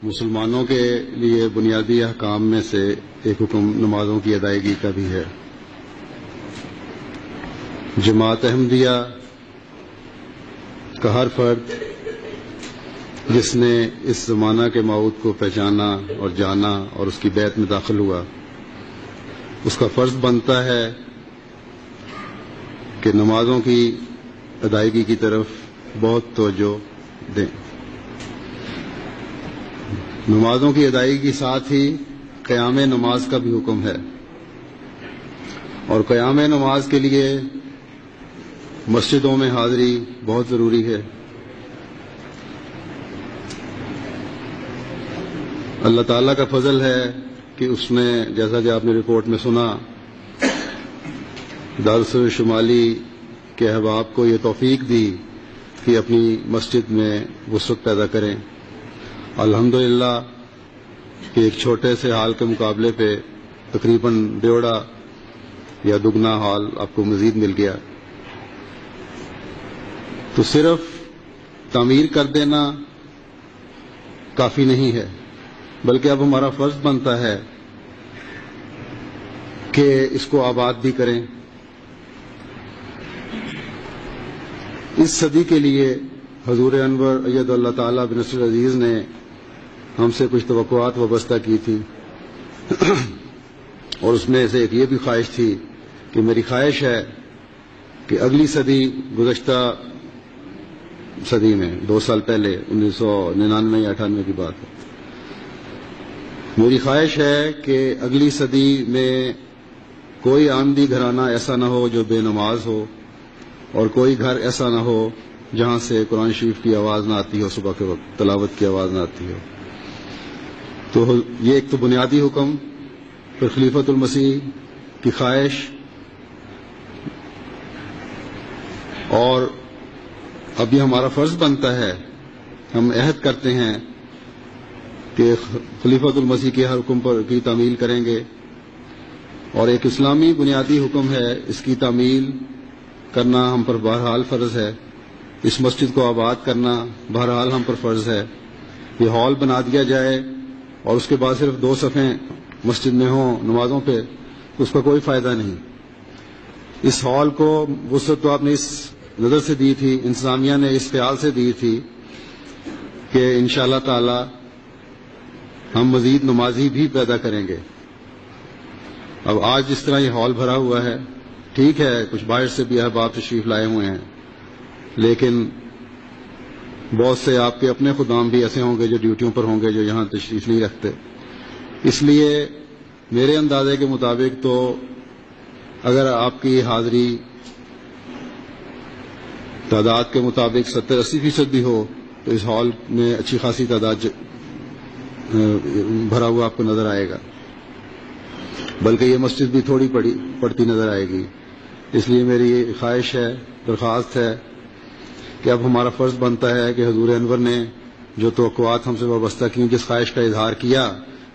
مسلمانوں کے لیے بنیادی احکام میں سے ایک حکم نمازوں کی ادائیگی کا بھی ہے۔ جماعت احمدیہ کا ہر فرد جس نے اس زمانہ کے موعود کو پہچانا اور جانا اور اس کی بیعت میں داخل ہوا، اس کا فرض بنتا ہے کہ نمازوں کی ادائیگی کی طرف بہت توجہ دیں۔ نمازوں کی ادائیگی کے ساتھ ہی قیام نماز کا بھی حکم ہے، اور قیام نماز کے لیے مسجدوں میں حاضری بہت ضروری ہے۔ اللہ تعالیٰ کا فضل ہے کہ اس نے، جیسا کہ آپ نے رپورٹ میں سنا، دارالسلوم شمالی کے احباب کو یہ توفیق دی کہ اپنی مسجد میں وسعت پیدا کریں۔ الحمدللہ کہ ایک چھوٹے سے ہال کے مقابلے پہ تقریباً ڈیوڑا یا دگنا ہال آپ کو مزید مل گیا۔ تو صرف تعمیر کر دینا کافی نہیں ہے، بلکہ اب ہمارا فرض بنتا ہے کہ اس کو آباد بھی کریں۔ اس صدی کے لیے حضور انور اید اللہ تعالیٰ بنصر العزیز نے ہم سے کچھ توقعات وابستہ کی تھی، اور اس میں سے ایک یہ بھی خواہش تھی کہ میری خواہش ہے کہ اگلی صدی، گزشتہ صدی میں 2 سال پہلے 1999 یا 98 کی بات ہے، میری خواہش ہے کہ اگلی صدی میں کوئی آمدی گھرانہ ایسا نہ ہو جو بے نماز ہو، اور کوئی گھر ایسا نہ ہو جہاں سے قرآن شریف کی آواز نہ آتی ہو، صبح کے وقت تلاوت کی آواز نہ آتی ہو۔ تو یہ ایک تو بنیادی حکم، پھر خلیفۃ المسیح کی خواہش، اور اب یہ ہمارا فرض بنتا ہے، ہم عہد کرتے ہیں کہ خلیفۃ المسیح کے ہر حکم پر کی تعمیل کریں گے، اور ایک اسلامی بنیادی حکم ہے، اس کی تعمیل کرنا ہم پر بہرحال فرض ہے، اس مسجد کو آباد کرنا بہرحال ہم پر فرض ہے۔ یہ ہال بنا دیا جائے اور اس کے بعد صرف 2 صفیں مسجد میں ہوں نمازوں پہ، اس کا کوئی فائدہ نہیں۔ اس ہال کو وسعت تو آپ نے اس نظر سے دی تھی، انتظامیہ نے اس خیال سے دی تھی کہ انشاءاللہ تعالی ہم مزید نمازی بھی پیدا کریں گے۔ اب آج جس طرح یہ ہال بھرا ہوا ہے، ٹھیک ہے کچھ باہر سے بھی احباب تشریف لائے ہوئے ہیں، لیکن بہت سے آپ کے اپنے خدام بھی ایسے ہوں گے جو ڈیوٹیوں پر ہوں گے، جو یہاں تشریف نہیں رکھتے۔ اس لیے میرے اندازے کے مطابق تو اگر آپ کی حاضری تعداد کے مطابق 70-80% بھی ہو تو اس ہال میں اچھی خاصی تعداد بھرا ہوا آپ کو نظر آئے گا، بلکہ یہ مسجد بھی تھوڑی پڑتی نظر آئے گی۔ اس لیے میری خواہش ہے، درخواست ہے کہ اب ہمارا فرض بنتا ہے کہ حضور انور نے جو توقعات ہم سے وابستہ کی، جس خواہش کا اظہار کیا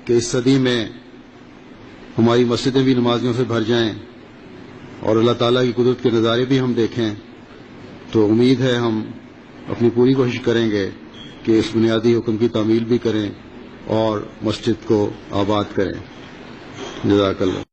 کہ اس صدی میں ہماری مسجدیں بھی نمازیوں سے بھر جائیں اور اللہ تعالیٰ کی قدرت کے نظارے بھی ہم دیکھیں، تو امید ہے ہم اپنی پوری کوشش کریں گے کہ اس بنیادی حکم کی تعمیل بھی کریں اور مسجد کو آباد کریں۔ جزاک اللہ۔